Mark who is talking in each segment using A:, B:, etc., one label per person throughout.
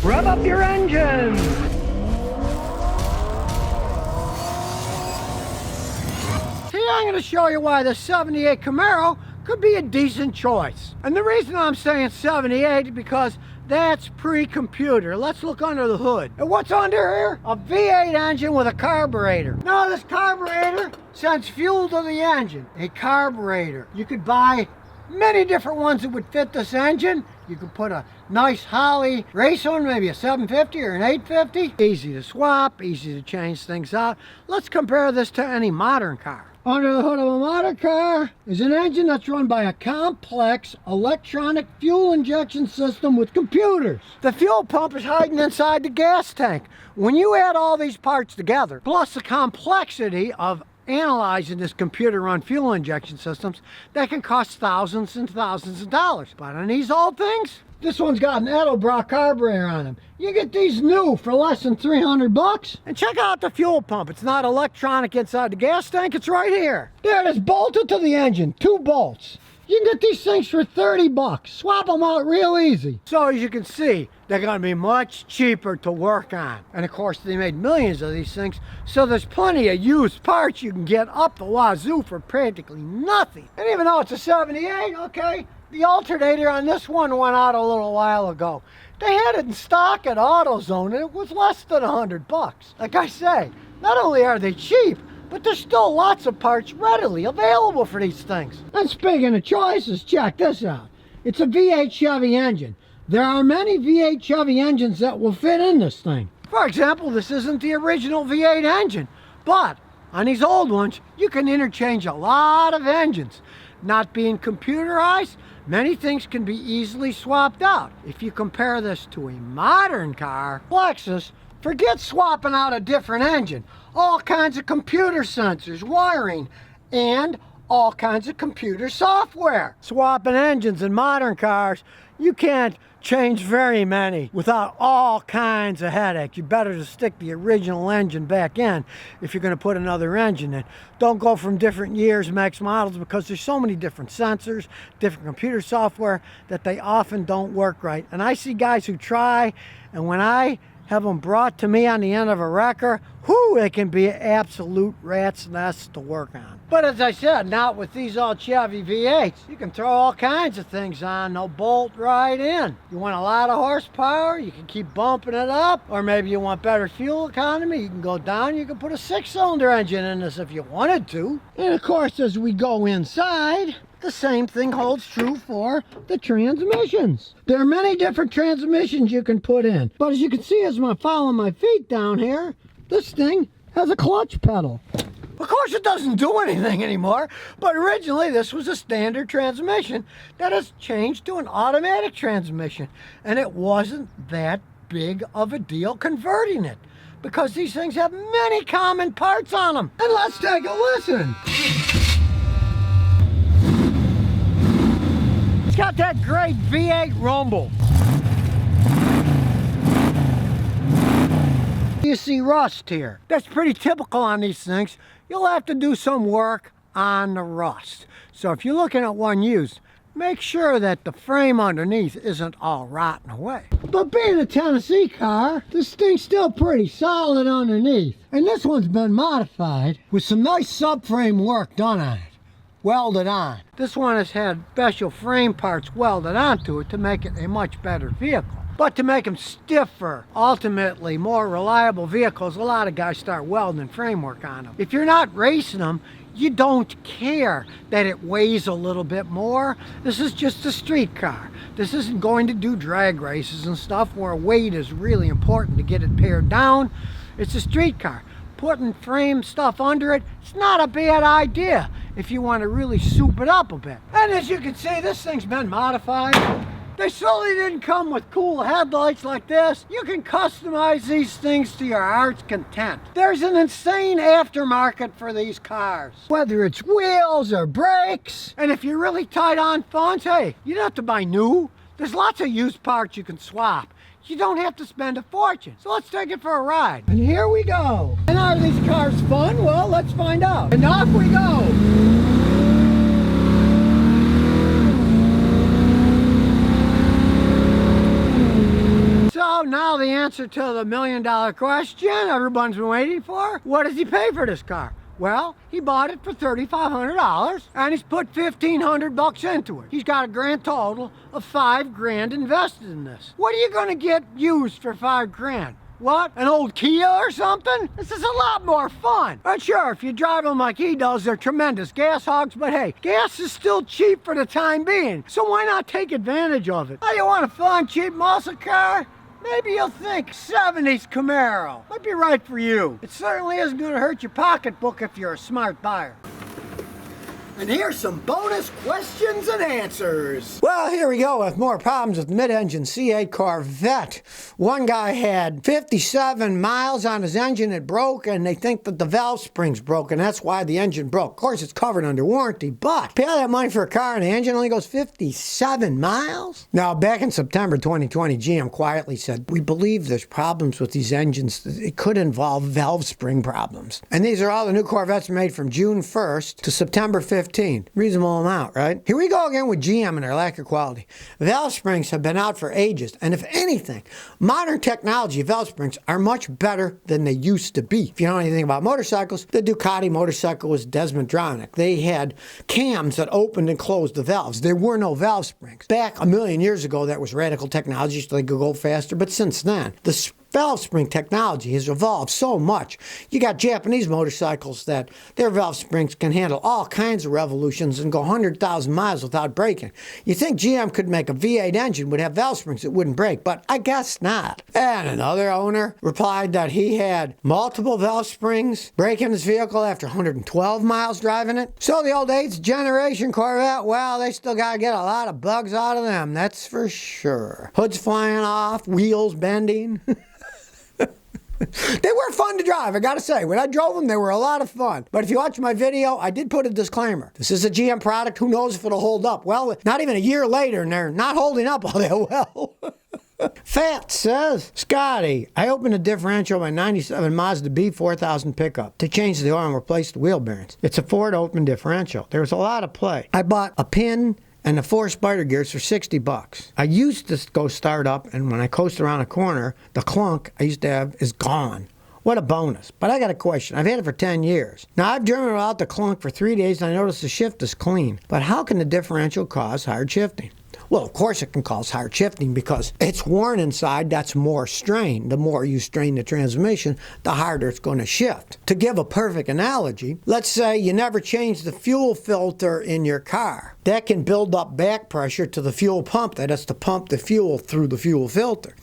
A: Rev up your engine! Today I'm going to show you why the 78 Camaro could be a decent choice. And the reason I'm saying 78 is because that's pre-computer. Let's look under the hood. And what's under here? A V8 engine with a carburetor. Now this carburetor sends fuel to the engine. A carburetor. You could buy many different ones that would fit this engine. You could put a nice Holly race one, maybe a 750 or an 850. Easy to swap, easy to change things out. Let's compare this to any modern car. Under the hood of a modern car is an engine that's run by a complex electronic fuel injection system with computers. The fuel pump is hiding inside the gas tank. When you add all these parts together, plus the complexity of analyzing this computer-run fuel injection systems, that can cost thousands and thousands of dollars. But on these old things, this one's got an Edelbrock carburetor on them. You get these new for less than 300 bucks. And check out the fuel pump. It's not electronic inside the gas tank, it's right here. There it is, bolted to the engine, 2 bolts. You can get these things for 30 bucks. Swap them out real easy. So as you can see, they're gonna be much cheaper to work on. And of course, they made millions of these things, so there's plenty of used parts you can get up the wazoo for practically nothing. And even though it's a 78, okay, the alternator on this one went out a little while ago. They had it in stock at AutoZone and it was less than 100 bucks. Like I say, not only are they cheap, but there's still lots of parts readily available for these things. And speaking of choices, check this out. It's a V8 Chevy engine. There are many V8 Chevy engines that will fit in this thing. For example, this isn't the original V8 engine, but on these old ones, you can interchange a lot of engines. Not being computerized, many things can be easily swapped out. If you compare this to a modern car, Lexus, forget swapping out a different engine. All kinds of computer sensors, wiring, and all kinds of computer software. Swapping engines in modern cars, you can't change very many without all kinds of headache. You better just stick the original engine back in if you're going to put another engine in. Don't go from different years, makes, models, because there's so many different sensors, different computer software that they often don't work right. And I see guys who try, and when I have them brought to me on the end of a wrecker, whoo, it can be an absolute rat's nest to work on. But as I said, not with these old Chevy V8s. You can throw all kinds of things on, they'll bolt right in. You want a lot of horsepower, you can keep bumping it up, or maybe you want better fuel economy, you can go down, you can put a 6-cylinder engine in this if you wanted to. And of course, as we go inside, the same thing holds true for the transmissions. There are many different transmissions you can put in. But as you can see, as I'm following my feet down here, this thing has a clutch pedal. Of course it doesn't do anything anymore, but originally this was a standard transmission that has changed to an automatic transmission. And it wasn't that big of a deal converting it, because these things have many common parts on them. And let's take a listen. Got that great V8 rumble. You see rust here. That's pretty typical on these things. You'll have to do some work on the rust. So if you're looking at one used, make sure that the frame underneath isn't all rotten away. But being a Tennessee car, this thing's still pretty solid underneath. And this one's been modified with some nice subframe work done on it. Welded on. This one has had special frame parts welded onto it to make it a much better vehicle. But to make them stiffer, ultimately more reliable vehicles, a lot of guys start welding framework on them. If you're not racing them, you don't care that it weighs a little bit more. This is just a street car. This isn't going to do drag races and stuff where weight is really important to get it pared down. It's a street car. Putting frame stuff under it, it's not a bad idea if you want to really soup it up a bit. And as you can see, this thing's been modified. They certainly didn't come with cool headlights like this. You can customize these things to your heart's content. There's an insane aftermarket for these cars, whether it's wheels or brakes. And if you're really tight on funds, hey, you don't have to buy new. There's lots of used parts you can swap. You don't have to spend a fortune. So let's take it for a ride. And here we go. And are these cars fun? Well, let's find out. And off we go. So now the answer to the million-dollar question everyone's been waiting for. What does he pay for this car? Well, he bought it for $3,500 and he's put $1,500 into it. He's got a grand total of $5,000 invested in this. What are you gonna get used for $5,000? What? An old Kia or something? This is a lot more fun. But sure, if you drive them like he does, they're tremendous gas hogs, but hey, gas is still cheap for the time being, so why not take advantage of it? Oh, you want a fun, cheap muscle car? Maybe you'll think 70s Camaro. Might be right for you. It certainly isn't gonna hurt your pocketbook if you're a smart buyer. And here's some bonus questions and answers. Well, here we go with more problems with mid-engine C8 Corvette. One guy had 57 miles on his engine, it broke, and they think that the valve spring's broken. That's why the engine broke. Of course, it's covered under warranty, but pay all that money for a car and the engine only goes 57 miles? Now, back in September 2020, GM quietly said, we believe there's problems with these engines. It could involve valve spring problems. And these are all the new Corvettes made from June 1st to September 15th. Reasonable amount, right? Here we go again with GM and their lack of quality. Valve springs have been out for ages, and if anything, modern technology valve springs are much better than they used to be. If you know anything about motorcycles, the Ducati motorcycle was Desmondronic. They had cams that opened and closed the valves. There were no valve springs. Back a million years ago, that was radical technology, so they could go faster, but since then, the valve spring technology has evolved so much. You got Japanese motorcycles that their valve springs can handle all kinds of revolutions and go 100,000 miles without breaking. You think GM could make a V8 engine would have valve springs that wouldn't break, but I guess not. And another owner replied that he had multiple valve springs break in his vehicle after 112 miles driving it. So the old 8th generation Corvette, well, they still got to get a lot of bugs out of them, that's for sure. Hoods flying off, wheels bending. They were fun to drive, I gotta say. When I drove them, they were a lot of fun. But if you watch my video, I did put a disclaimer. This is a GM product, who knows if it'll hold up. Well, not even a year later, and they're not holding up all that well. Fat says, Scotty, I opened a differential by 97 Mazda B4000 pickup to change the oil and replace the wheel bearings. It's a Ford open differential. There was a lot of play. I bought a pin and the 4 spider gears for $60. I used to go start up, and when I coast around a corner, the clunk I used to have is gone. What a bonus. But I got a question. I've had it for 10 years. Now, I've driven without the clunk for 3 days, and I noticed the shift is clean. But how can the differential cause hard shifting? Well, of course it can cause hard shifting because it's worn inside, that's more strain. The more you strain the transmission, the harder it's going to shift. To give a perfect analogy, let's say you never change the fuel filter in your car. That can build up back pressure to the fuel pump that has to pump the fuel through the fuel filter.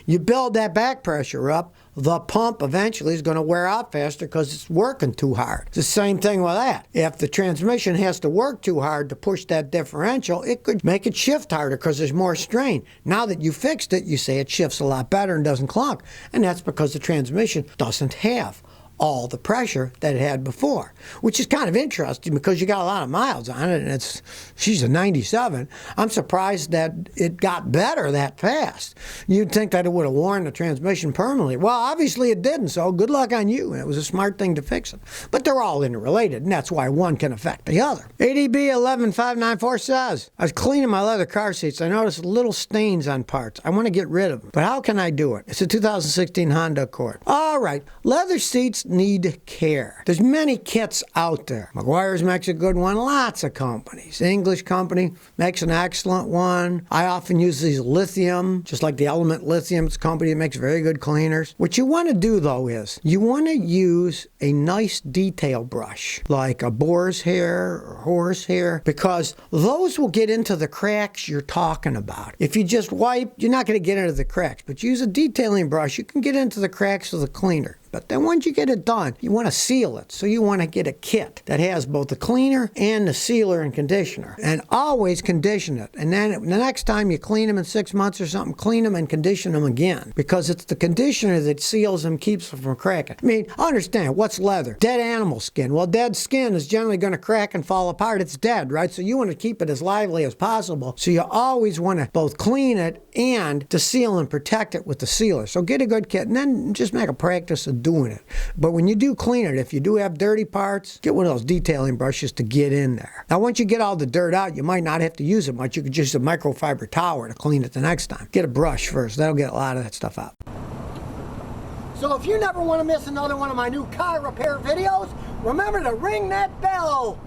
A: You build that back pressure up, the pump eventually is going to wear out faster because it's working too hard. It's the same thing with that. If the transmission has to work too hard to push that differential, it could make it shift harder because there's more strain. Now that you fixed it, you say it shifts a lot better and doesn't clunk. And that's because the transmission doesn't have all the pressure that it had before, which is kind of interesting because you got a lot of miles on it, and she's a 97. I'm surprised that it got better that fast. You'd think that it would have worn the transmission permanently. Well, obviously it didn't, so good luck on you. It was a smart thing to fix it. But they're all interrelated, and that's why one can affect the other. ADB11594 says, I was cleaning my leather car seats. I noticed little stains on parts. I want to get rid of them, but how can I do it? It's a 2016 Honda Accord. All right, leather seats need care. There's many kits out there. Meguiar's makes a good one. Lots of companies. The English company makes an excellent one. I often use these lithium, just like the Element Lithium. It's a company that makes very good cleaners. What you want to do, though, is you want to use a nice detail brush, like a boar's hair or horse hair, because those will get into the cracks you're talking about. If you just wipe, you're not going to get into the cracks, but use a detailing brush, you can get into the cracks with a cleaner. But then once you get it done, you want to seal it. So you want to get a kit that has both the cleaner and the sealer and conditioner. And always condition it. And then the next time you clean them in 6 months or something, clean them and condition them again. Because it's the conditioner that seals them, keeps them from cracking. I mean, understand, what's leather? Dead animal skin. Well, dead skin is generally going to crack and fall apart. It's dead, right? So you want to keep it as lively as possible. So you always want to both clean it and to seal and protect it with the sealer. So get a good kit and then just make a practice of doing it. But when you do clean it, if you do have dirty parts, get one of those detailing brushes to get in there. Now, once you get all the dirt out, you might not have to use it much. You could just use a microfiber towel to clean it the next time. Get a brush first. That'll get a lot of that stuff out. So if you never want to miss another one of my new car repair videos, remember to ring that bell.